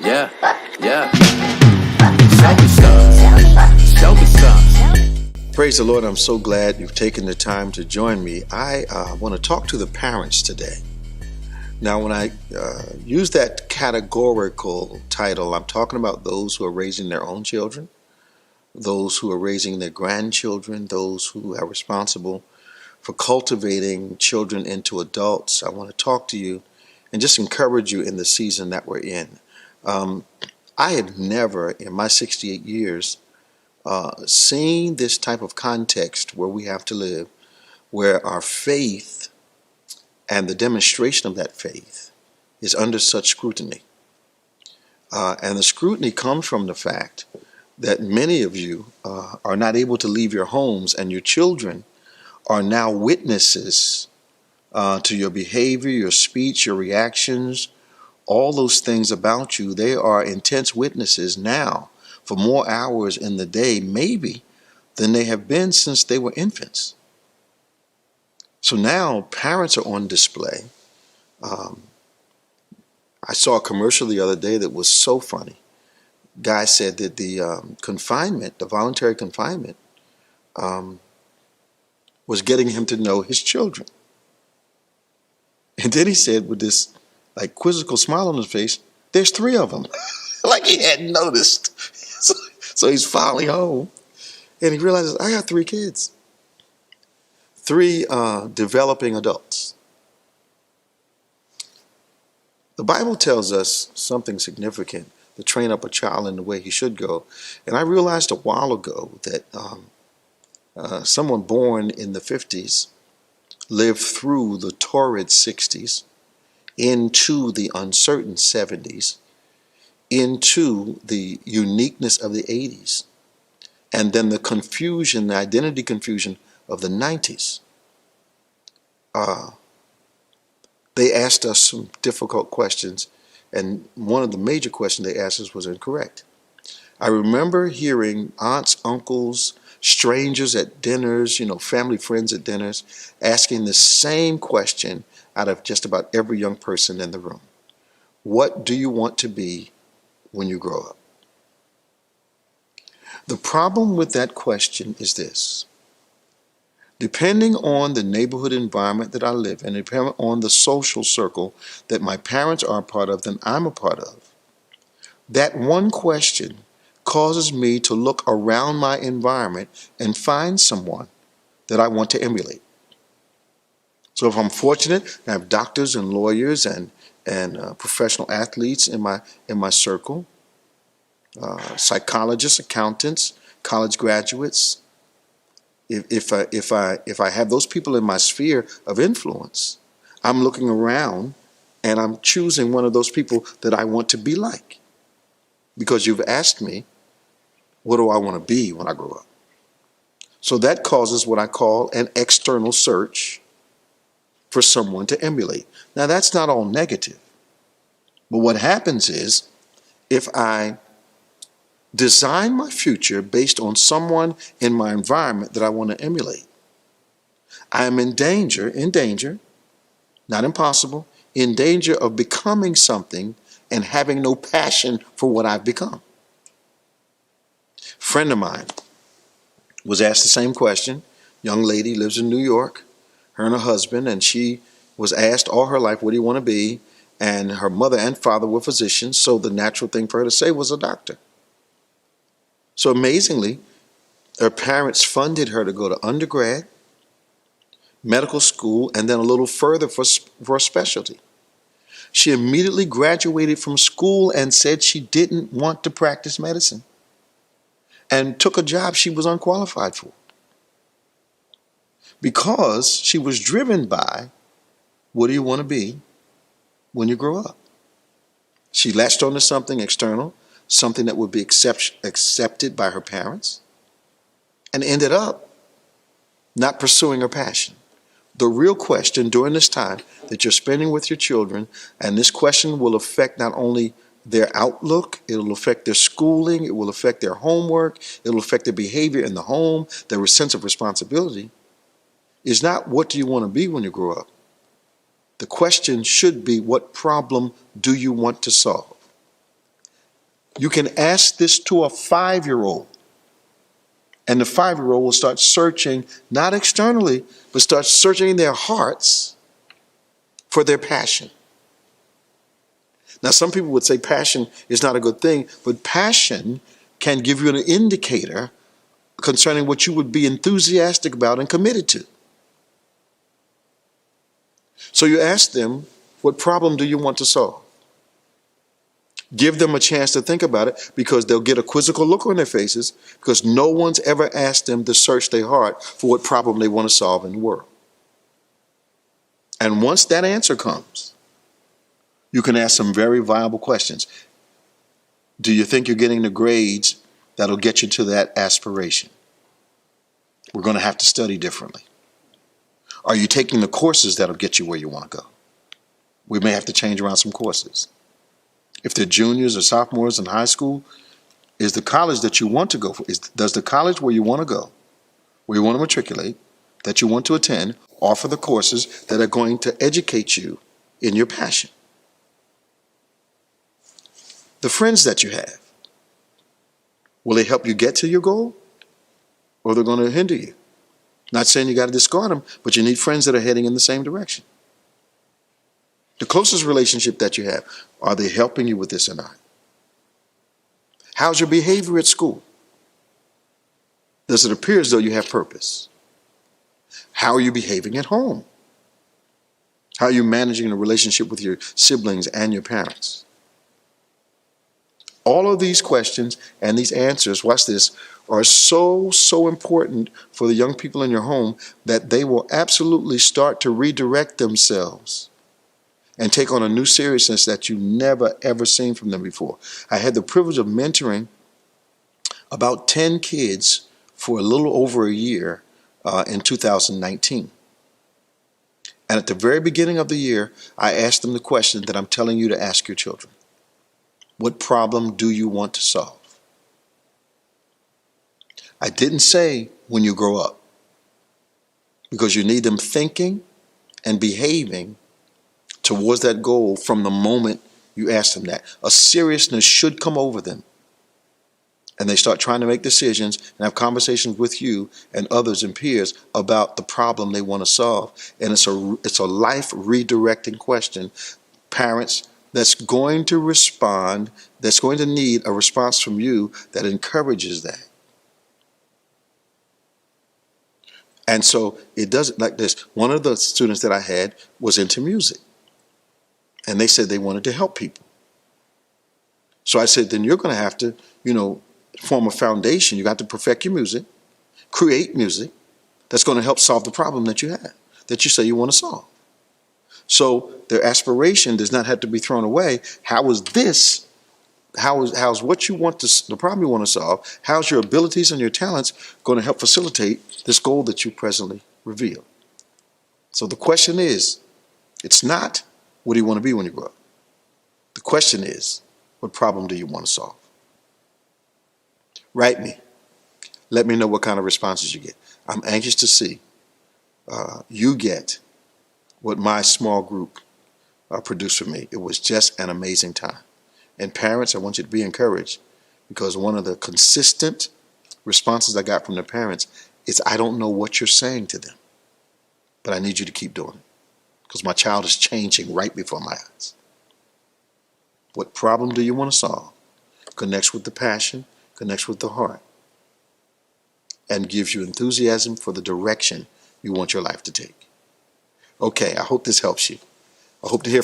Yeah, yeah. Shelby Stunts. Shelby Stunts. Praise the Lord. I'm so glad you've taken the time to join me. I want to talk to the parents today. Now, when I use that categorical title, I'm talking about those who are raising their own children, those who are raising their grandchildren, those who are responsible for cultivating children into adults. I want to talk to you and just encourage you in the season that we're in. I had never, in my 68 years, seen this type of context where we have to live, where our faith and the demonstration of that faith is under such scrutiny. And the scrutiny comes from the fact that many of you are not able to leave your homes, and your children are now witnesses to your behavior, your speech, your reactions, all those things about you. They are intense witnesses now for more hours in the day, maybe, than they have been since they were infants. So now parents are on display. I saw a commercial the other day that was so funny. Guy said that the confinement, the voluntary confinement, was getting him to know his children. And then he said, with this like quizzical smile on his face, there's 3 of them. Like he hadn't noticed. So he's finally home, and he realizes, I got 3 kids, 3 developing adults. The Bible tells us something significant, to train up a child in the way he should go. And I realized a while ago that someone born in the 50s lived through the torrid 60s, into the uncertain 70s, into the uniqueness of the 80s, and then the confusion, the identity confusion of the 90s. They asked us some difficult questions, and one of the major questions they asked us was incorrect. I remember hearing aunts, uncles, strangers at dinners, family friends at dinners, asking the same question out of just about every young person in the room. What do you want to be when you grow up? The problem with that question is this. Depending on the neighborhood environment that I live in, depending on the social circle that my parents are a part of, that I'm a part of, that one question causes me to look around my environment and find someone that I want to emulate. So if I'm fortunate, I have doctors and lawyers and professional athletes in my circle, psychologists, accountants, college graduates. If I have those people in my sphere of influence, I'm looking around and I'm choosing one of those people that I want to be like. Because you've asked me, what do I want to be when I grow up? So that causes what I call an external search for someone to emulate. Now that's not all negative. But what happens is, if I design my future based on someone in my environment that I want to emulate, I am in danger, not impossible, in danger of becoming something and having no passion for what I've become. A friend of mine was asked the same question. Young lady lives in New York, her and her husband, and she was asked all her life, what do you want to be? And her mother and father were physicians, so the natural thing for her to say was a doctor. So amazingly, her parents funded her to go to undergrad, medical school, and then a little further for a specialty. She immediately graduated from school and said she didn't want to practice medicine, and took a job she was unqualified for, because she was driven by, what do you want to be when you grow up? She latched onto something external, something that would be accepted by her parents, and ended up not pursuing her passion. The real question during this time that you're spending with your children, and this question will affect not only their outlook, it will affect their schooling, it will affect their homework, it will affect their behavior in the home, their sense of responsibility, is not what do you want to be when you grow up. The question should be, what problem do you want to solve? You can ask this to a 5-year-old, and the 5-year-old will start searching, not externally, but start searching their hearts for their passion. Now, some people would say passion is not a good thing, but passion can give you an indicator concerning what you would be enthusiastic about and committed to. So you ask them, what problem do you want to solve? Give them a chance to think about it, because they'll get a quizzical look on their faces, because no one's ever asked them to search their heart for what problem they want to solve in the world. And once that answer comes, you can ask some very viable questions. Do you think you're getting the grades that'll get you to that aspiration? We're going to have to study differently. Are you taking the courses that'll get you where you want to go? We may have to change around some courses. If they're juniors or sophomores in high school, is the college that you want to go for, does the college where you want to go, where you want to matriculate, that you want to attend, offer the courses that are going to educate you in your passion? The friends that you have, will they help you get to your goal, or they're going to hinder you? Not saying you got to discard them, but you need friends that are heading in the same direction. The closest relationship that you have, are they helping you with this or not? How's your behavior at school? Does it appear as though you have purpose? How are you behaving at home? How are you managing the relationship with your siblings and your parents? All of these questions and these answers, watch this, are so important for the young people in your home that they will absolutely start to redirect themselves and take on a new seriousness that you never ever seen from them before. I had the privilege of mentoring about 10 kids for a little over a year in 2019. And at the very beginning of the year, I asked them the question that I'm telling you to ask your children. What problem do you want to solve? I didn't say when you grow up, because you need them thinking and behaving towards that goal from the moment you ask them that. A seriousness should come over them, and they start trying to make decisions and have conversations with you and others and peers about the problem they want to solve. And it's a life redirecting question. Parents, that's going to respond, that's going to need a response from you that encourages that. And so it does it like this. One of the students that I had was into music, and they said they wanted to help people. So I said, then you're going to have to, form a foundation. You got to perfect your music, create music that's going to help solve the problem that you have, that you say you want to solve. So their aspiration does not have to be thrown away. How's what you want to, the problem you want to solve, how's your abilities and your talents going to help facilitate this goal that you presently reveal? So the question is, it's not what do you want to be when you grow up? The question is, what problem do you want to solve? Write me. Let me know what kind of responses you get. I'm anxious to see you get what my small group produced for me. It was just an amazing time. And parents, I want you to be encouraged, because one of the consistent responses I got from the parents is, I don't know what you're saying to them, but I need you to keep doing it, because my child is changing right before my eyes. What problem do you want to solve? Connects with the passion, connects with the heart, and gives you enthusiasm for the direction you want your life to take. Okay, I hope this helps you. I hope to hear